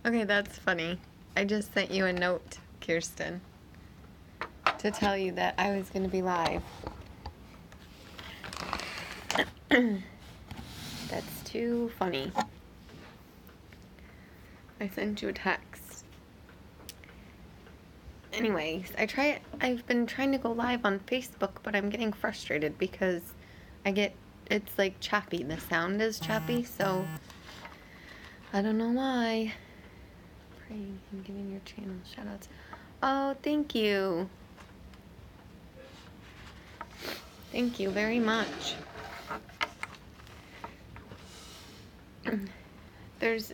Okay, that's funny. I just sent you a note, Kirsten, to tell you that I was going to be live. That's too funny. I sent you a text. Anyways, I've been trying to go live on Facebook, but I'm getting frustrated because it's like choppy. The sound is choppy, so I don't know why. Praying and giving your channel shoutouts. Oh, thank you. Thank you very much. There's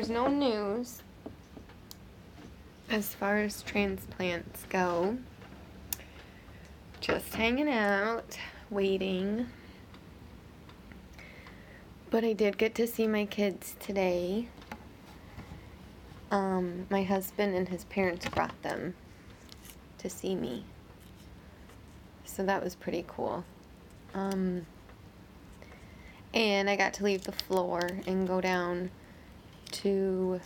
no news as far as transplants go. Just hanging out, waiting. But I did get to see my kids today. My husband and his parents brought them to see me. So that was pretty cool. And I got to leave the floor and go down to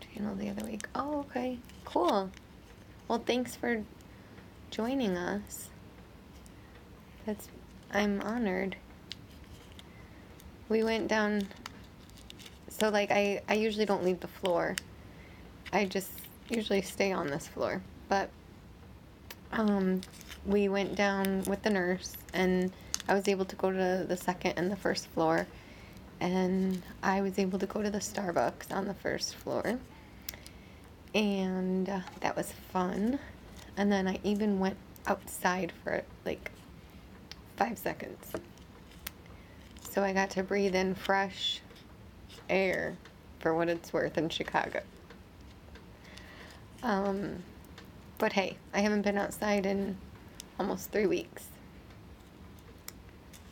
channel the other week. Oh, okay. Cool. Well, thanks for joining us. I'm honored. We went down, so like I usually don't leave the floor. I just usually stay on this floor. But we went down with the nurse, and I was able to go to the second and the first floor, and I was able to go to the Starbucks on the first floor, and that was fun. And then I even went outside for like 5 seconds, so I got to breathe in fresh air for what it's worth in Chicago. But hey, I haven't been outside in almost 3 weeks.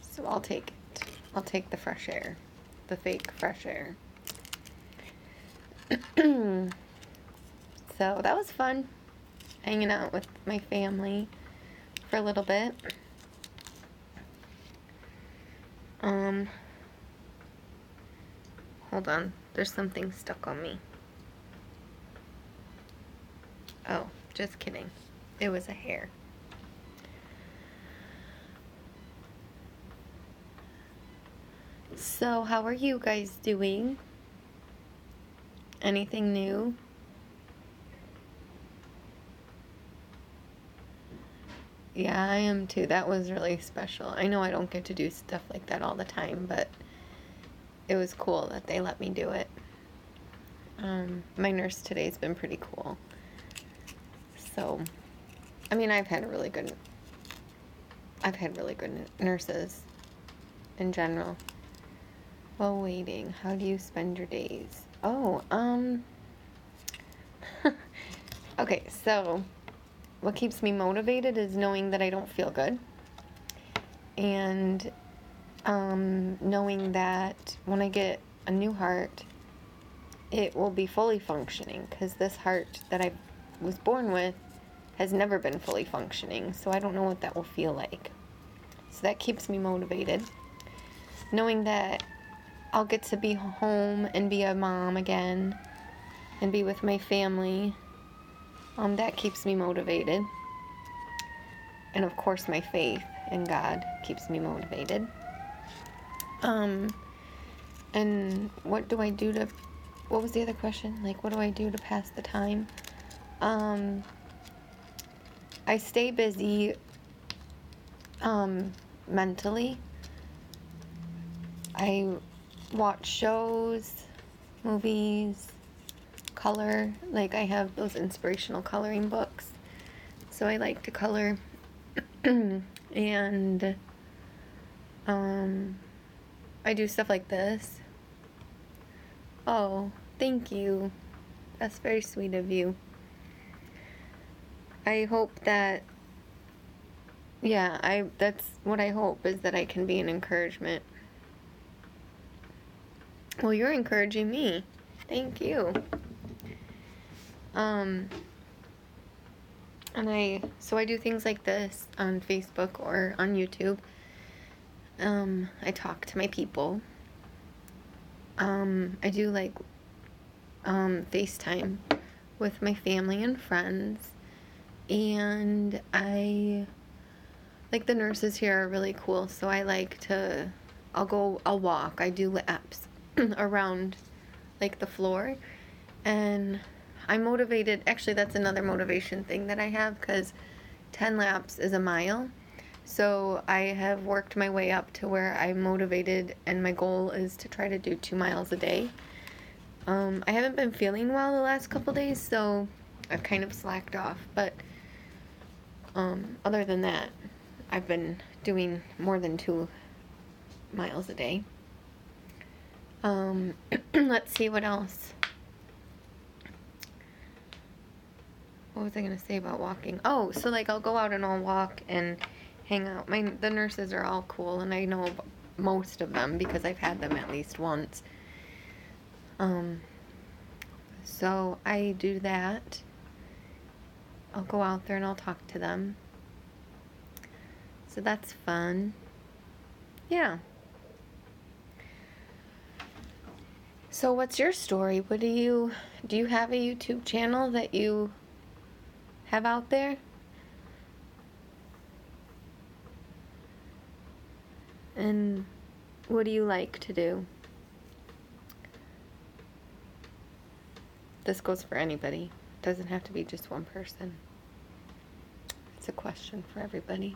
So I'll take it. I'll take the fresh air. The fake fresh air. So that was fun. Hanging out with my family for a little bit. Hold on. There's something stuck on me. Oh, just kidding. It was a hair. So, how are you guys doing? Anything new? Yeah, I am too. That was really special. I know I don't get to do stuff like that all the time, but it was cool that they let me do it. My nurse today's been pretty cool. So, I mean, I've had really good nurses in general. While waiting, how do you spend your days? Oh, okay, so what keeps me motivated is knowing that I don't feel good, and knowing that when I get a new heart, it will be fully functioning, because this heart that I was born with has never been fully functioning, so I don't know what that will feel like. So that keeps me motivated. Knowing that I'll get to be home and be a mom again and be with my family, that keeps me motivated. And of course my faith in God keeps me motivated. And what do I do to, what was the other question? Like, what do I do to pass the time? I stay busy mentally. I watch shows, movies, color. Like, I have those inspirational coloring books, so I like to color. And I do stuff like this. Oh, thank you. That's very sweet of you. I hope that, yeah, that's what I hope, is that I can be an encouragement. Well, you're encouraging me. Thank you. So I do things like this on Facebook or on YouTube. I talk to my people. I do like FaceTime with my family and friends, and I like the nurses here are really cool, so I like to I'll walk. I do laps around like the floor, and I'm motivated. Actually, that's another motivation thing that I have, because 10 laps is a mile. So I have worked my way up to where I'm motivated, and my goal is to try to do 2 miles a day. I haven't been feeling well the last couple days, so I've kind of slacked off. But other than that, I've been doing more than 2 miles a day. Let's see what else. What was I going to say about walking? Oh, so like I'll go out and I'll walk and hang out. The nurses are all cool, and I know most of them because I've had them at least once. So I do that. I'll go out there and I'll talk to them. So that's fun. Yeah. So what's your story? Do you have a YouTube channel that you have out there? And what do you like to do? This goes for anybody. It doesn't have to be just one person. It's a question for everybody.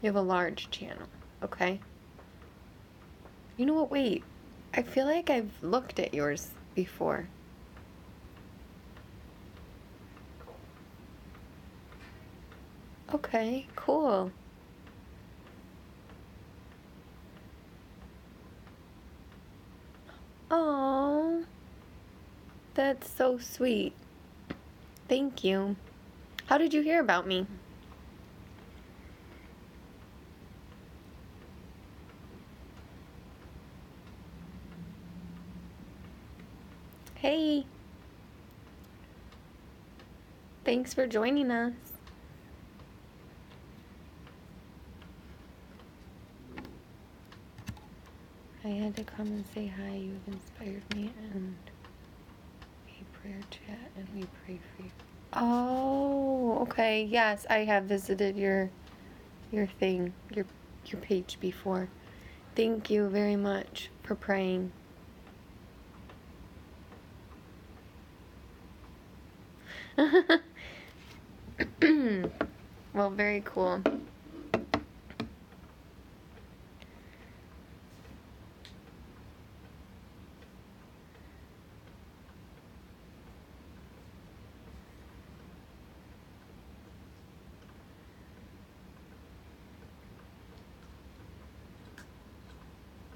You have a large channel, okay? You know what? Wait. I feel like I've looked at yours before. Okay, cool. Oh, that's so sweet. Thank you. How did you hear about me? Hey. Thanks for joining us. I had to come and say hi. You've inspired me, and a prayer chat, and we pray for you. Oh, okay. Yes, I have visited your thing, your page before. Thank you very much for praying. Well, very cool.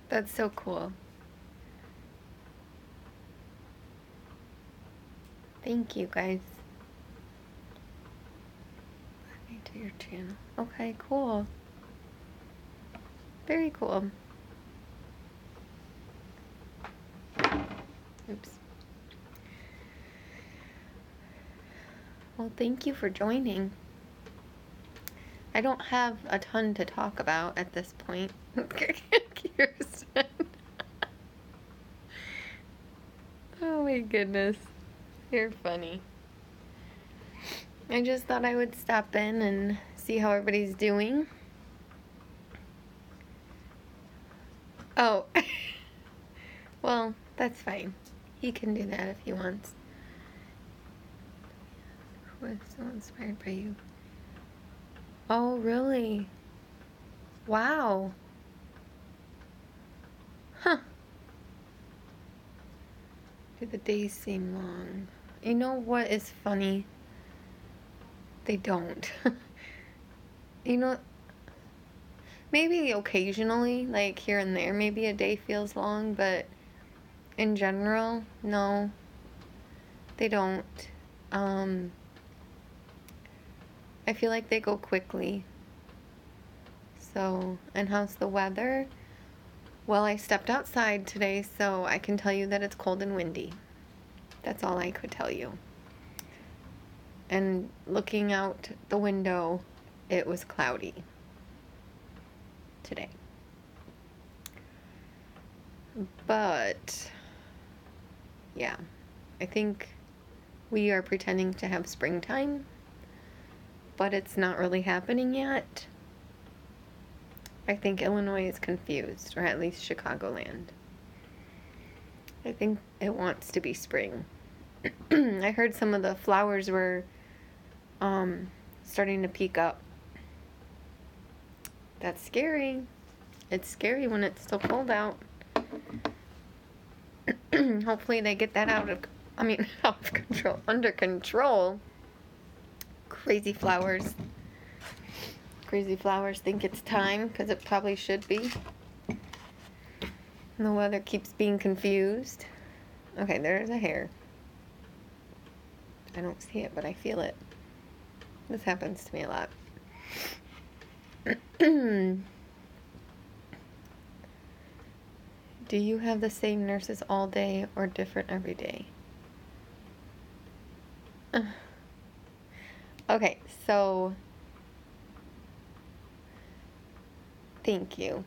That's so cool. Thank you, guys. Let me to your channel. Okay, cool. Very cool. Oops. Well, thank you for joining. I don't have a ton to talk about at this point. Kirsten. Oh my goodness. You're funny. I just thought I would stop in and see how everybody's doing. Oh. Well, that's fine. He can do that if he wants. Who is so inspired by you? Oh, really? Wow. Huh. Do the days seem long? You know what is funny? They don't. You know, maybe occasionally, like here and there, maybe a day feels long, but in general, no, they don't. I feel like they go quickly. So, and how's the weather? Well, I stepped outside today, so I can tell you that it's cold and windy. That's all I could tell you. And looking out the window, it was cloudy. today. But, yeah, I think we are pretending to have springtime, but it's not really happening yet. I think Illinois is confused, or at least Chicagoland. I think it wants to be spring. I heard some of the flowers were starting to peak up. That's scary. It's scary when it's still cold out. Hopefully they get that out of control, under control. Crazy flowers think it's time, because it probably should be. And the weather keeps being confused. Okay, there's a hair. I don't see it, but I feel it. This happens to me a lot. Do you have the same nurses all day or different every day? Okay, so thank you.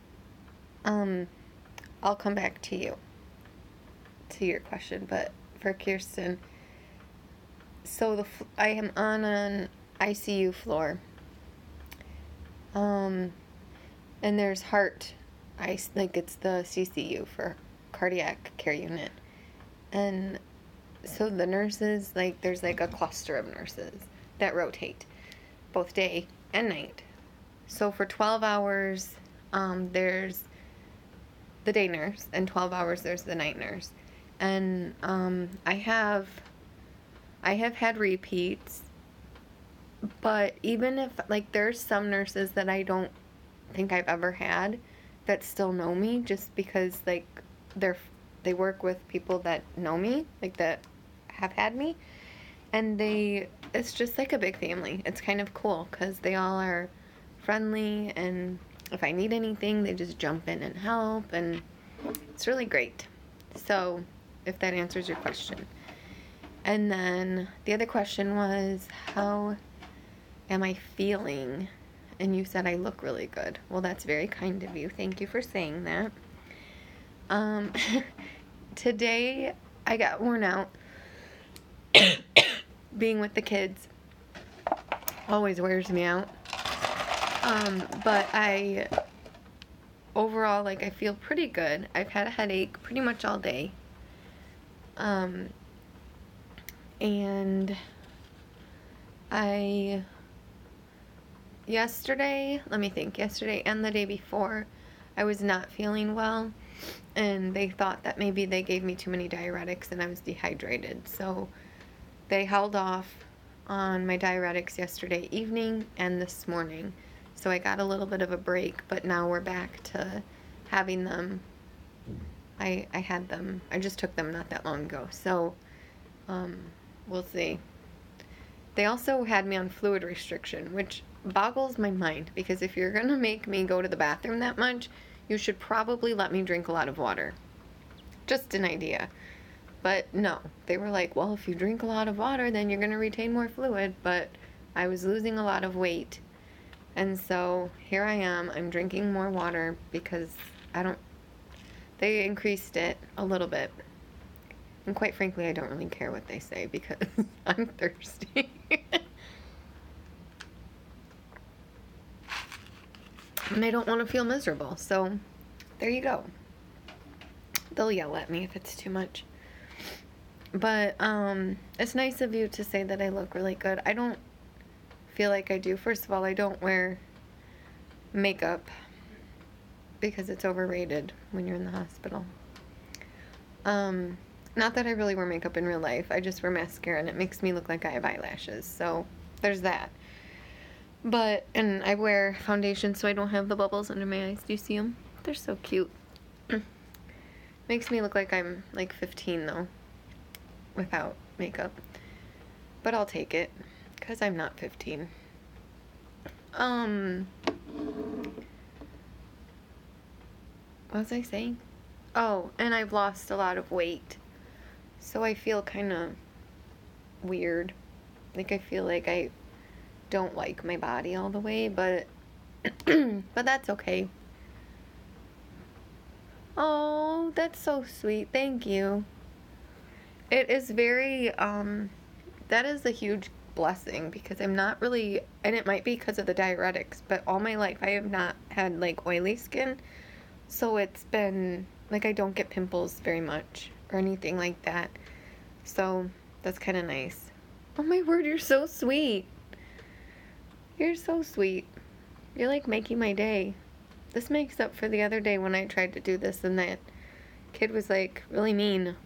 I'll come back to your question, but for Kirsten, so I am on an ICU floor, and there's heart. It's the CCU for cardiac care unit, and so the nurses, there's a cluster of nurses that rotate both day and night. So for 12 hours, there's the day nurse, and 12 hours there's the night nurse. And I have had repeats, but even if there's some nurses that I don't think I've ever had that still know me, just because they work with people that know me, that have had me, and it's just a big family. It's kind of cool because they all are friendly, and if I need anything, they just jump in and help, and it's really great. So, if that answers your question. And then the other question was, how am I feeling? And you said I look really good. Well, that's very kind of you. Thank you for saying that. Today I got worn out. Being with the kids always wears me out. But overall, I feel pretty good. I've had a headache pretty much all day. And yesterday and the day before, I was not feeling well, and they thought that maybe they gave me too many diuretics and I was dehydrated. So they held off on my diuretics yesterday evening and this morning. So I got a little bit of a break, but now we're back to having them. I had them. I just took them not that long ago. So we'll see. They also had me on fluid restriction, which boggles my mind, because if you're going to make me go to the bathroom that much, you should probably let me drink a lot of water. Just an idea. But no, they were like, well, if you drink a lot of water, then you're going to retain more fluid. But I was losing a lot of weight. And so here I am. I'm drinking more water because they increased it a little bit. And quite frankly, I don't really care what they say because I'm thirsty. And I don't want to feel miserable. So there you go. They'll yell at me if it's too much. But it's nice of you to say that I look really good. I don't feel like I do. First of all, I don't wear makeup because it's overrated when you're in the hospital. Not that I really wear makeup in real life. I just wear mascara and it makes me look like I have eyelashes. So there's that. And I wear foundation so I don't have the bubbles under my eyes. Do you see them? They're so cute. Makes me look like I'm 15 though, without makeup. But I'll take it, because I'm not 15. What was I saying? Oh, and I've lost a lot of weight. So I feel kind of weird. I feel like I don't like my body all the way, but but that's okay. Oh, that's so sweet. Thank you. It is very, that is a huge blessing because I'm not really, and it might be because of the diuretics, but all my life I have not had like oily skin. So it's been, like, I don't get pimples very much or anything like that. So that's kind of nice. Oh my word, you're so sweet. You're so sweet. You're like making my day. This makes up for the other day when I tried to do this and that kid was like really mean.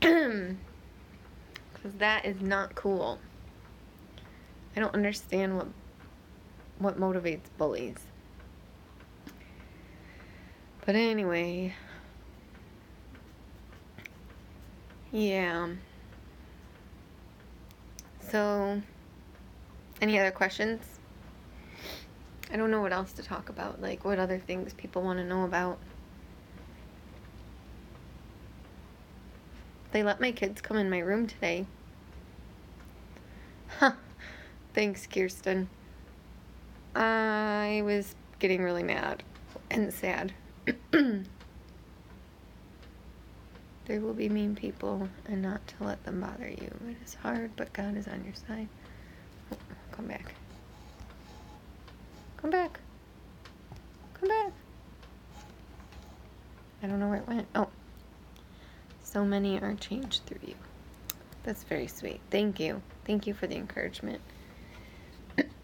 Because that is not cool. I don't understand what motivates bullies. But anyway, yeah. So, any other questions? I don't know what else to talk about. Like, what other things people want to know about. They let my kids come in my room today. Huh. Thanks, Kirsten. I was getting really mad and sad. There will be mean people, and not to let them bother you. It is hard, but God is on your side. Oh, come back. Come back. Come back. I don't know where it went. Oh. So many are changed through you. That's very sweet. Thank you. Thank you for the encouragement.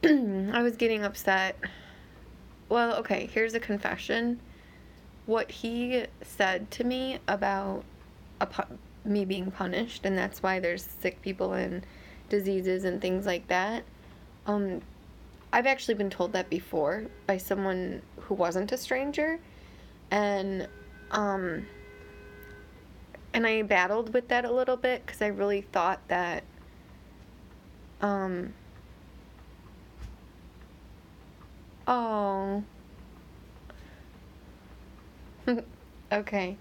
I was getting upset. Well, okay, here's a confession. What he said to me about me being punished, and that's why there's sick people and diseases and things like that. I've actually been told that before by someone who wasn't a stranger, and I battled with that a little bit because I really thought that oh okay.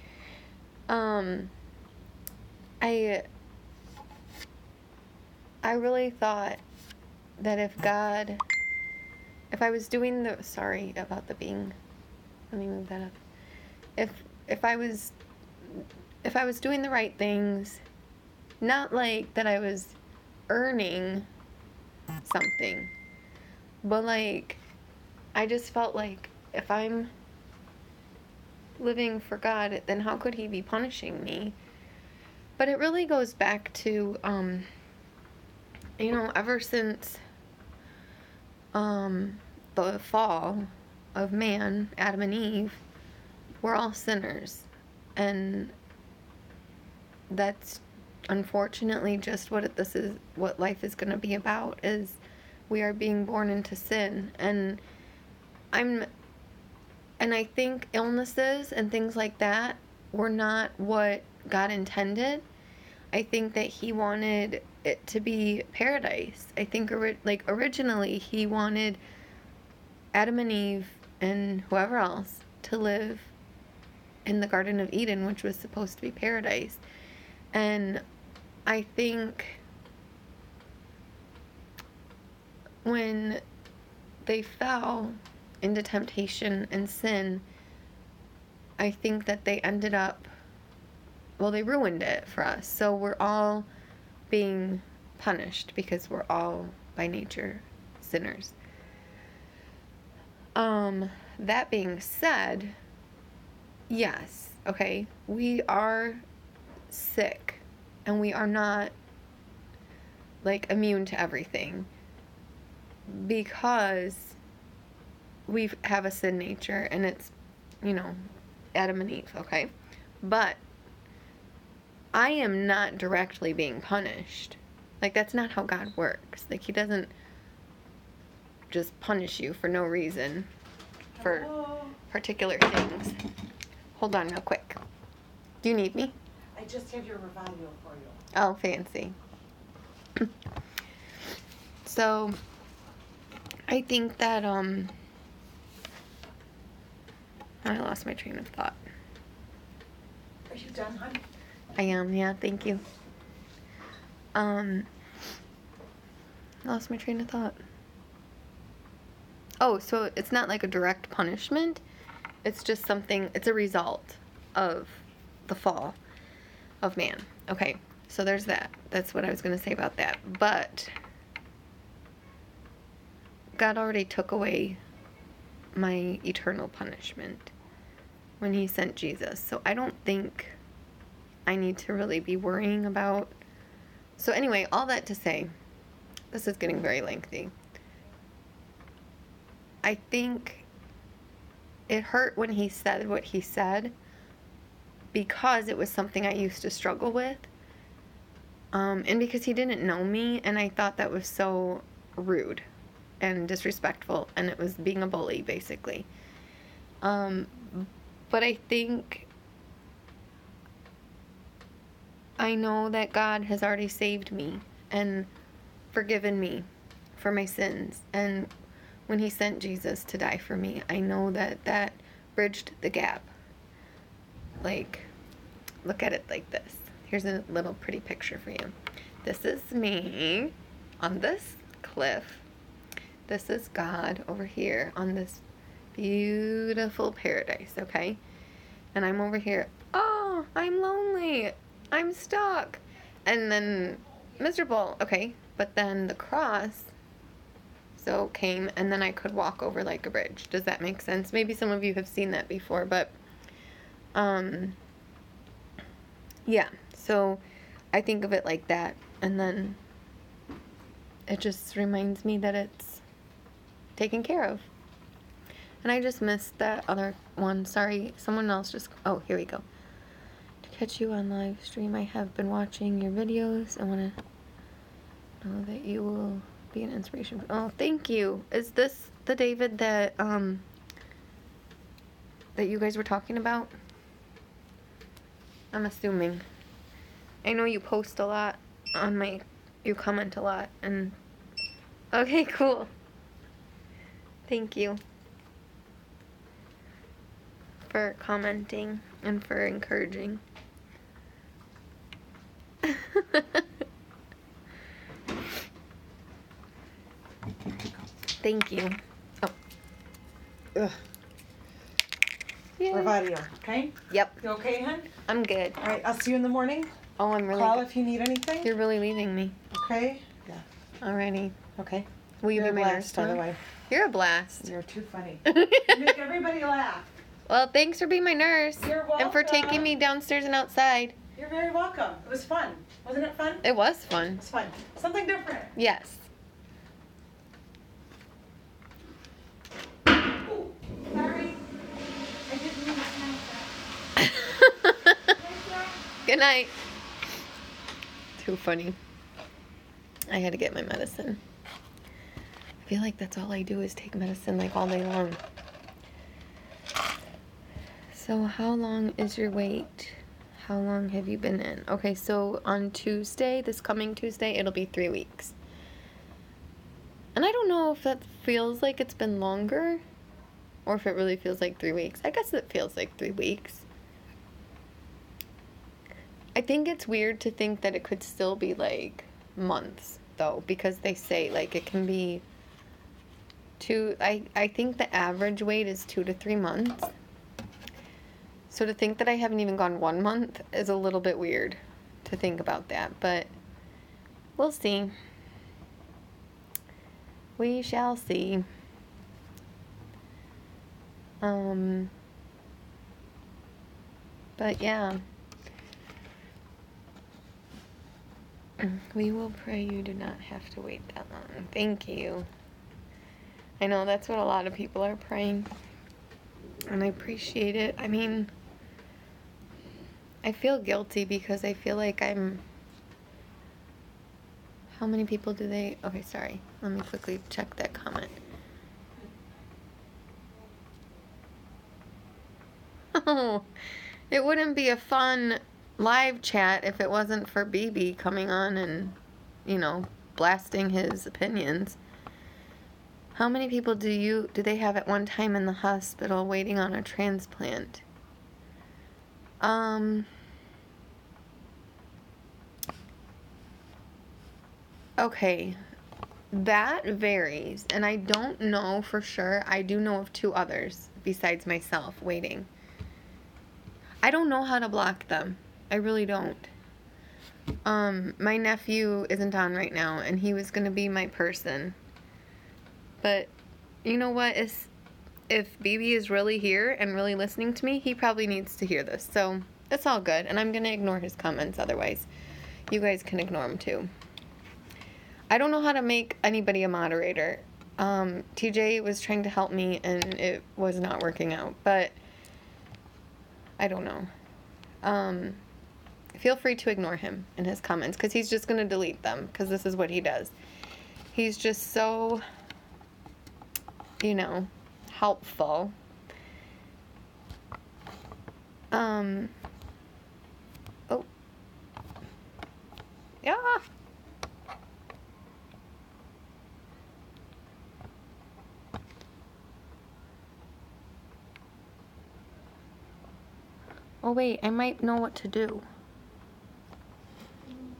I really thought that if I was doing sorry about the being, let me move that up. If I was doing the right things, not like that I was earning something, but like I just felt like if I'm living for God, then how could he be punishing me? But it really goes back to ever since the fall of man, Adam and Eve, we're all sinners, and that's unfortunately just what life is going to be about. Is we are being born into sin, and I think illnesses and things like that were not what God intended. I think that he wanted it to be paradise. I think originally he wanted Adam and Eve and whoever else to live in the Garden of Eden, which was supposed to be paradise. And I think when they fell into temptation and sin, I think that they ended up, they ruined it for us. So we're all being punished because we're all by nature sinners. That being said, yes, okay, we are sick and we are not like immune to everything because we have a sin nature, and it's, Adam and Eve, okay? But I am not directly being punished. Like, that's not how God works. Like, he doesn't just punish you for no reason for particular things. Hold on real quick. Do you need me? I just have your Revival for you. Oh, fancy. So, I think that, I lost my train of thought. Are you done, hon? I am, yeah, thank you. Lost my train of thought. Oh, so it's not like a direct punishment. It's just something, it's a result of the fall of man. Okay, so there's that. That's what I was going to say about that. But God already took away my eternal punishment when he sent Jesus. So I don't think I need to really be worrying about. So anyway, all that to say, this is getting very lengthy. I think it hurt when he said what he said because it was something I used to struggle with. And because he didn't know me, and I thought that was so rude and disrespectful, and it was being a bully, basically. But I think I know that God has already saved me and forgiven me for my sins. And when he sent Jesus to die for me, I know that that bridged the gap. Like, look at it like this. Here's a little pretty picture for you. This is me on this cliff. This is God over here on this beautiful paradise, okay? And I'm over here. Oh, I'm lonely. I'm stuck. And then miserable. Okay, but then the cross came, and then I could walk over like a bridge. Does that make sense? Maybe some of you have seen that before, but yeah. So I think of it like that, and then it just reminds me that it's taken care of. And I just missed that other one. Sorry, someone else just... Oh, here we go. To catch you on live stream, I have been watching your videos. I want to know that you will be an inspiration. Oh, thank you. Is this the David that that you guys were talking about? I'm assuming. I know you post a lot on my... You comment a lot, and... Okay, cool. Thank you for commenting and for encouraging. Thank you. Oh. Ugh. Yay. Revadio, okay? Yep. You okay, hon? I'm good. All right, I'll see you in the morning. Oh, I'm really Call good. if you need anything. You're really leaving me. Okay? Yeah. Alrighty. Okay. Will you You're be a my blast, nurse by the now? way. You're a blast. You're too funny. You make everybody laugh. Well, thanks for being my nurse. You're And for taking welcome. me downstairs and outside. You're very welcome. It was fun. Wasn't it fun? It was fun. It was fun. Something different. Yes. Ooh, sorry. I didn't mean to smash that. Good night. Too funny. I had to get my medicine. I feel like that's all I do is take medicine like all day long. So how long is your wait? How long have you been in? Okay, so on Tuesday, this coming Tuesday, it'll be 3 weeks. And I don't know if that feels like it's been longer or if it really feels like 3 weeks. I guess it feels like 3 weeks. I think it's weird to think that it could still be like months though, because they say like it can be I think the average wait is 2 to 3 months. So to think that I haven't even gone 1 month is a little bit weird to think about that, but we'll see. We shall see. But yeah. We will pray you do not have to wait that long. Thank you. I know that's what a lot of people are praying. And I appreciate it. I mean, I feel guilty because I feel like I'm... How many people do they... Okay, sorry. Let me quickly check that comment. Oh, it wouldn't be a fun live chat if it wasn't for BB coming on and, you know, blasting his opinions. How many people do they have at one time in the hospital waiting on a transplant? Okay. That varies, and I don't know for sure. I do know of 2 others besides myself waiting. I don't know how to block them. I really don't. My nephew isn't on right now, and he was going to be my person. But you know what? If BB is really here and really listening to me, he probably needs to hear this. So it's all good, and I'm going to ignore his comments otherwise. You guys can ignore them too. I don't know how to make anybody a moderator. TJ was trying to help me, and it was not working out. But I don't know. Feel free to ignore him in his comments, because he's just going to delete them, because this is what he does. He's just so, helpful. Oh. Yeah. Oh, wait, I might know what to do.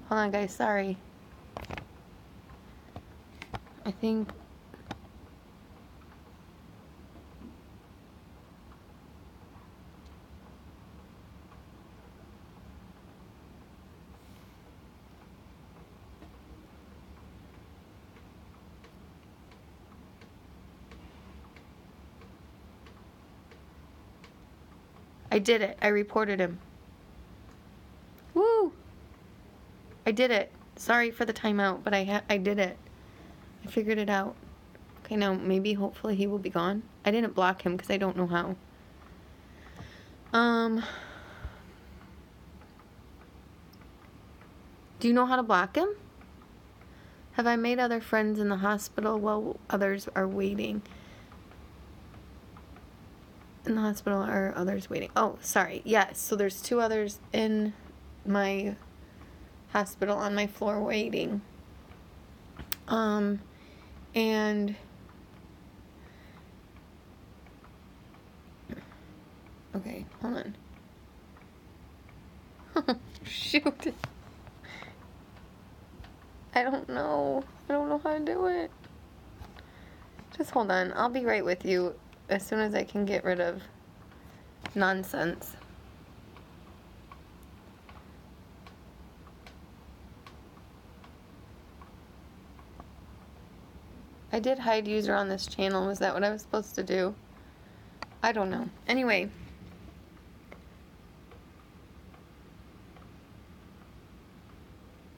Hold on, guys, sorry. I think... I did it. I reported him. Woo! I did it. Sorry for the timeout, but I did it. I figured it out. Okay, now maybe hopefully he will be gone. I didn't block him because I don't know how. Do you know how to block him? Have I made other friends in the hospital while others are waiting? In the hospital are others waiting? Oh, sorry. Yes, so there's 2 others in my hospital on my floor waiting. And okay, hold on. Shoot. I don't know how to do it. Just hold on. I'll be right with you as soon as I can get rid of nonsense. I did hide user on this channel. Was that what I was supposed to do? I don't know. Anyway.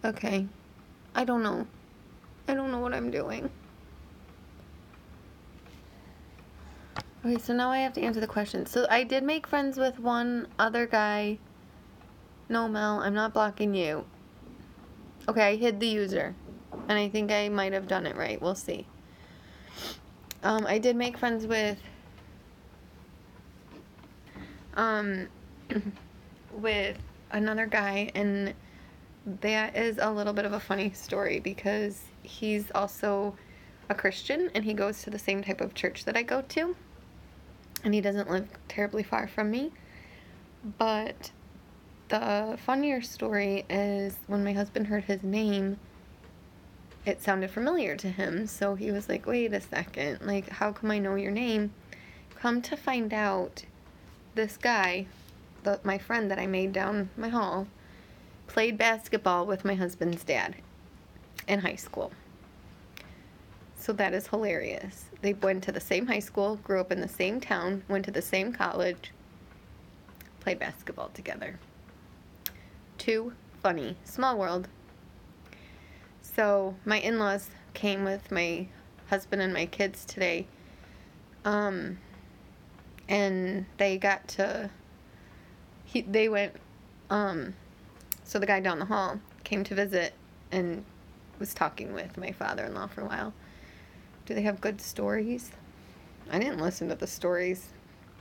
Okay. I don't know. I don't know what I'm doing. Okay, so now I have to answer the question. So I did make friends with one other guy. No, Mel, I'm not blocking you. Okay, I hid the user. And I think I might have done it right. We'll see. I did make friends with with another guy, and that is a little bit of a funny story because he's also a Christian and he goes to the same type of church that I go to, and he doesn't live terribly far from me. But the funnier story is when my husband heard his name, it sounded familiar to him, so he was like, wait a second, like, how come I know your name? Come to find out, this guy, my friend that I made down my hall, played basketball with my husband's dad in high school. So that is hilarious. They went to the same high school, grew up in the same town, went to the same college, played basketball together. Too funny. Small world. So my in-laws came with my husband and my kids today, and they got to, they went, so the guy down the hall came to visit and was talking with my father-in-law for a while. Do they have good stories? I didn't listen to the stories.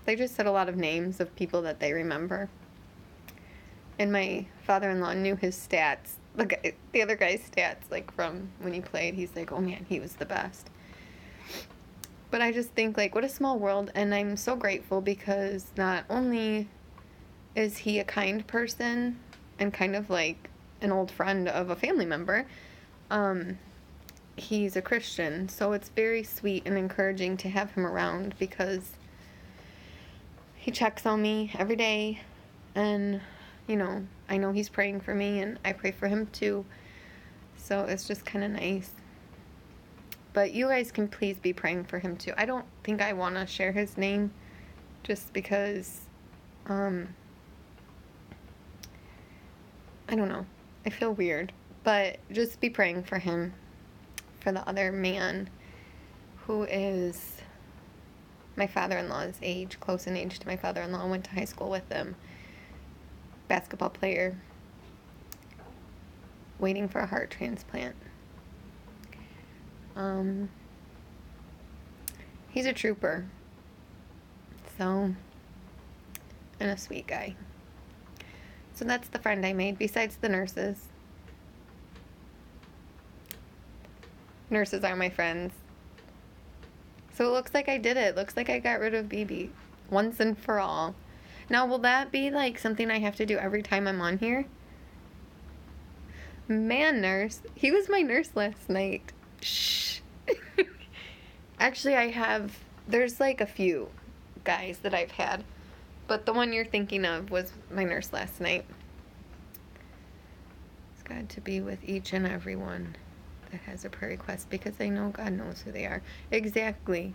They just said a lot of names of people that they remember. And my father-in-law knew his stats. The other guy's stats, like, from when he played. He's like, oh man, he was the best. But I just think, like, what a small world. And I'm so grateful because not only is he a kind person and kind of like an old friend of a family member, he's a Christian, so it's very sweet and encouraging to have him around because he checks on me every day, and, you know, I know he's praying for me, and I pray for him too, so it's just kind of nice. But you guys can please be praying for him too. I don't think I want to share his name just because, I don't know. I feel weird. But just be praying for him, for the other man who is my father-in-law's age, close in age to my father-in-law. Went to high school with him. Basketball player. Waiting for a heart transplant. He's a trooper. So, and a sweet guy. So that's the friend I made, besides the nurses. Nurses are my friends. So it looks like I did it. Looks like I got rid of BB once and for all. Now, will that be like something I have to do every time I'm on here? Man, nurse. He was my nurse last night. Shh. Actually, there's like a few guys that I've had. But the one you're thinking of was my nurse last night. It's God to be with each and every one that has a prayer request, because I know God knows who they are. Exactly.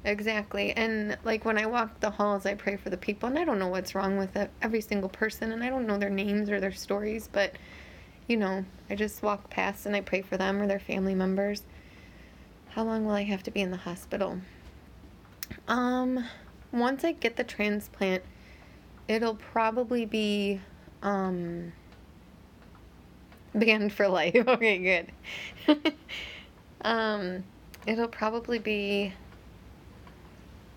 And like when I walk the halls, I pray for the people, and I don't know what's wrong with every single person, and I don't know their names or their stories, but you know, I just walk past and I pray for them or their family members. How long will I have to be in the hospital? Once I get the transplant, it'll probably be banned for life. Okay, good. It'll probably be,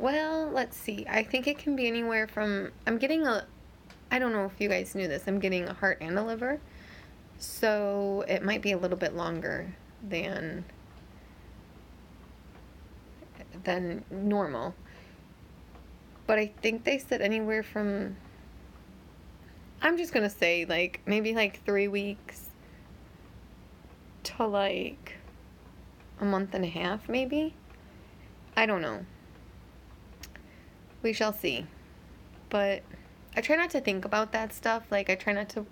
well, let's see. I think it can be anywhere from, I don't know if you guys knew this, I'm getting a heart and a liver. So it might be a little bit longer than normal. But I think they said anywhere from, I'm just going to say like maybe like 3 weeks to like a month and a half maybe. I don't know. We shall see. But I try not to think about that stuff. Like I try not to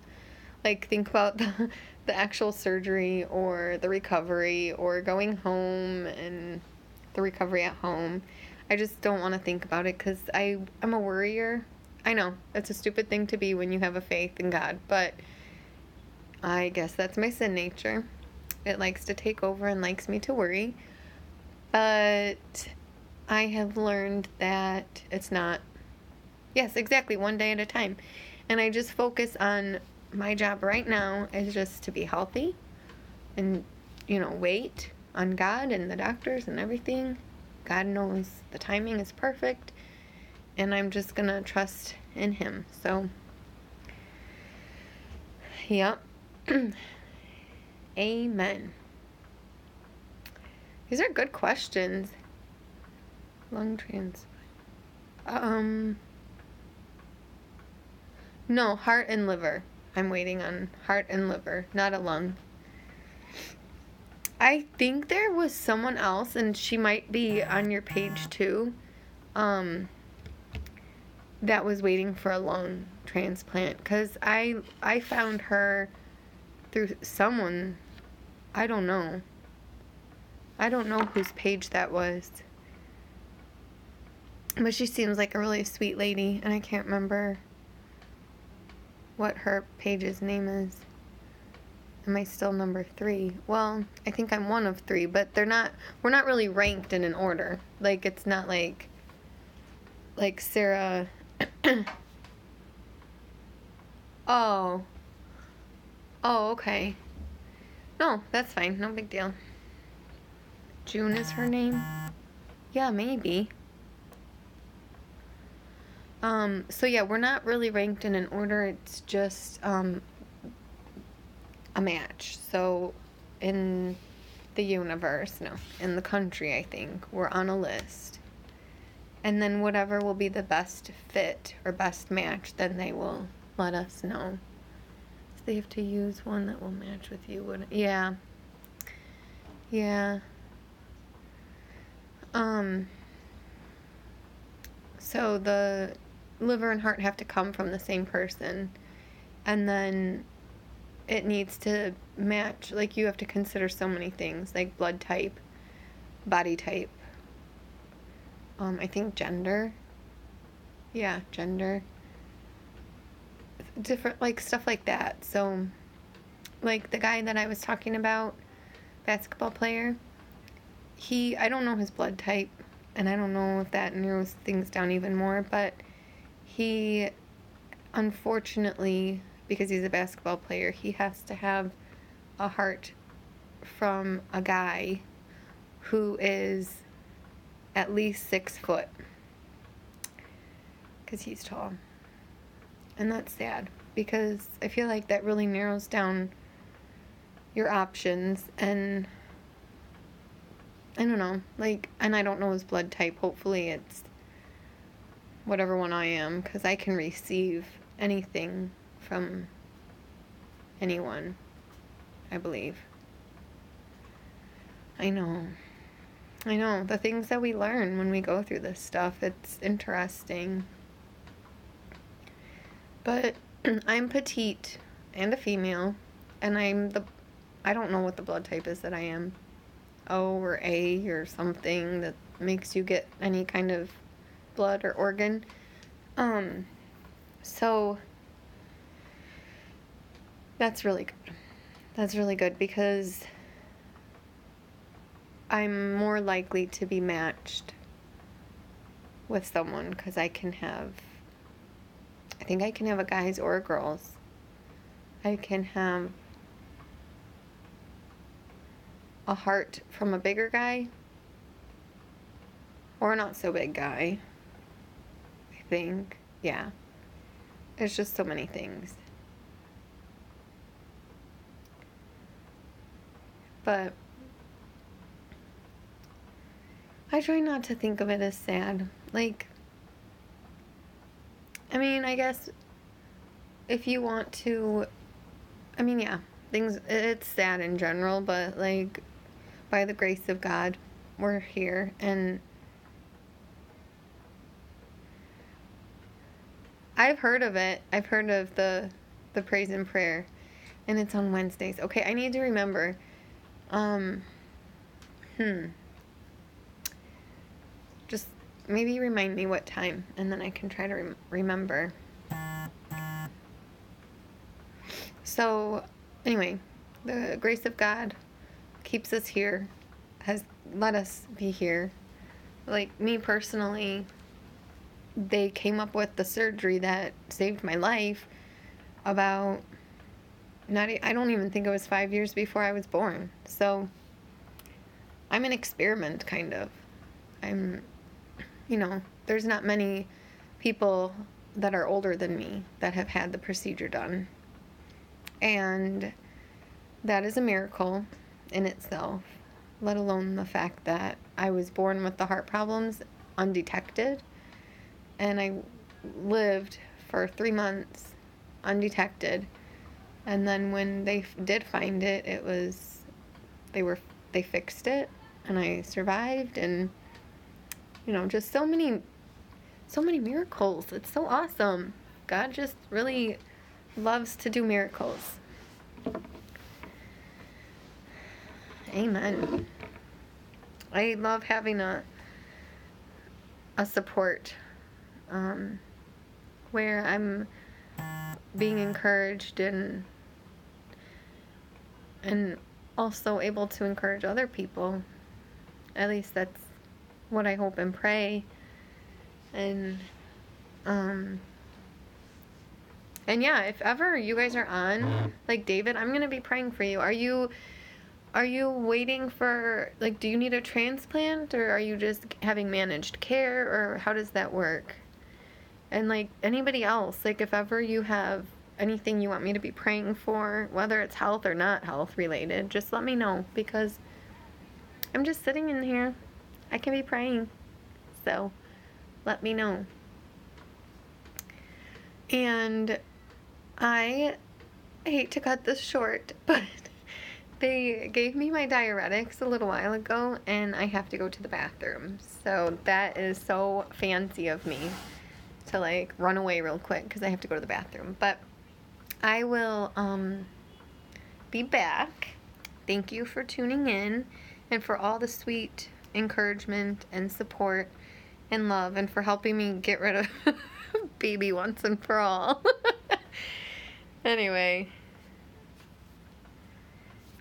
like think about the actual surgery or the recovery or going home and the recovery at home. I just don't want to think about it because I'm a worrier. I know it's a stupid thing to be when you have a faith in God, but I guess that's my sin nature. It likes to take over and likes me to worry. But I have learned that it's not, yes, exactly, one day at a time. And I just focus on my job right now is just to be healthy and, you know, wait on God and the doctors and everything. God knows the timing is perfect, and I'm just gonna trust in Him. So, yep. Amen. These are good questions. Lung transplant. No, heart and liver. I'm waiting on heart and liver, not a lung. I think there was someone else, and she might be on your page too, that was waiting for a lung transplant. Because I found her through someone, I don't know. I don't know whose page that was. But she seems like a really sweet lady, and I can't remember what her page's name is. Am I still number 3? Well, I think I'm one of 3, but we're not really ranked in an order. Like, it's not like Sarah. Oh, okay. No, that's fine. No big deal. June is her name? Yeah, maybe. So yeah, we're not really ranked in an order. It's just, a match. So in the universe, no, in the country, I think, we're on a list. And then whatever will be the best fit or best match, then they will let us know. So they have to use one that will match with you. Yeah. Yeah. So the liver and heart have to come from the same person, and then it needs to match. Like, you have to consider so many things, like blood type, body type, I think gender. Yeah, gender. Different, like, stuff like that. So, like, the guy that I was talking about, basketball player, I don't know his blood type, and I don't know if that narrows things down even more, but he, unfortunately, because he's a basketball player, he has to have a heart from a guy who is at least 6 foot, because he's tall. And that's sad, because I feel like that really narrows down your options. And I don't know, like, and I don't know his blood type. Hopefully it's whatever one I am, because I can receive anything from anyone, I believe. I know, the things that we learn when we go through this stuff, it's interesting. But I'm petite and a female, and I don't know what the blood type is that I am. O or A or something that makes you get any kind of blood or organ. So that's really good. That's really good, because I'm more likely to be matched with someone, because I think I can have a guy's or a girl's. I can have a heart from a bigger guy or a not so big guy, I think. Yeah. It's just so many things. But I try not to think of it as sad. Like, I mean, I guess if you want to, I mean, yeah, it's sad in general, but, like, by the grace of God, we're here. And I've heard of it. I've heard of the praise and prayer, and it's on Wednesdays. Okay, I need to remember. Just maybe remind me what time, and then I can try to remember. So, anyway, the grace of God keeps us here, has let us be here. Like, me personally, they came up with the surgery that saved my life about, I don't even think it was 5 years before I was born. So, I'm an experiment, kind of. There's not many people that are older than me that have had the procedure done. And that is a miracle in itself, let alone the fact that I was born with the heart problems undetected. And I lived for 3 months undetected. And then when they did find it, they fixed it, and I survived. And just so many miracles. It's so awesome. God just really loves to do miracles. Amen. I love having a support where I'm being encouraged and also able to encourage other people. At least that's what I hope and pray. And yeah, if ever you guys are on, like David, I'm gonna be praying for you. Are you waiting for, like, do you need a transplant, or are you just having managed care, or how does that work? And, like, anybody else, like, if ever you have anything you want me to be praying for, whether it's health or not health related, just let me know, because I'm just sitting in here. I can be praying. So, let me know. And I hate to cut this short, but They gave me my diuretics a little while ago, and I have to go to the bathroom. So that is so fancy of me to like run away real quick because I have to go to the bathroom. But I will be back. Thank you for tuning in and for all the sweet encouragement and support and love and for helping me get rid of baby once and for all. Anyway.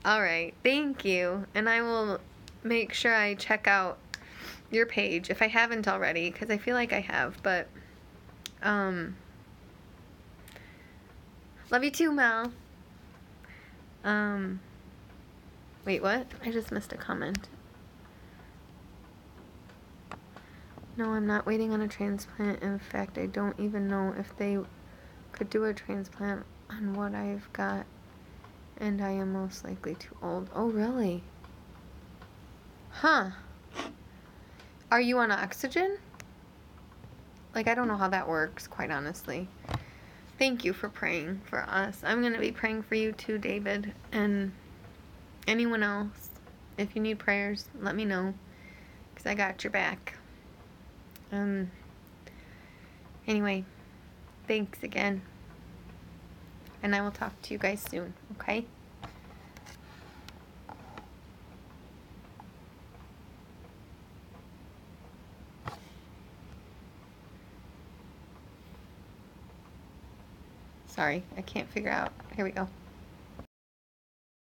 Alright, thank you. And I will make sure I check out your page if I haven't already, because I feel like I have, but love you too, Mel. Wait, what? I just missed a comment. No, I'm not waiting on a transplant. In fact, I don't even know if they could do a transplant on what I've got, and I am most likely too old. Oh, really? Huh. Are you on oxygen? Like, I don't know how that works, quite honestly. Thank you for praying for us. I'm going to be praying for you too, David, and anyone else. If you need prayers, let me know, because I got your back. Anyway, thanks again. And I will talk to you guys soon, okay? Sorry, I can't figure out. Here we go.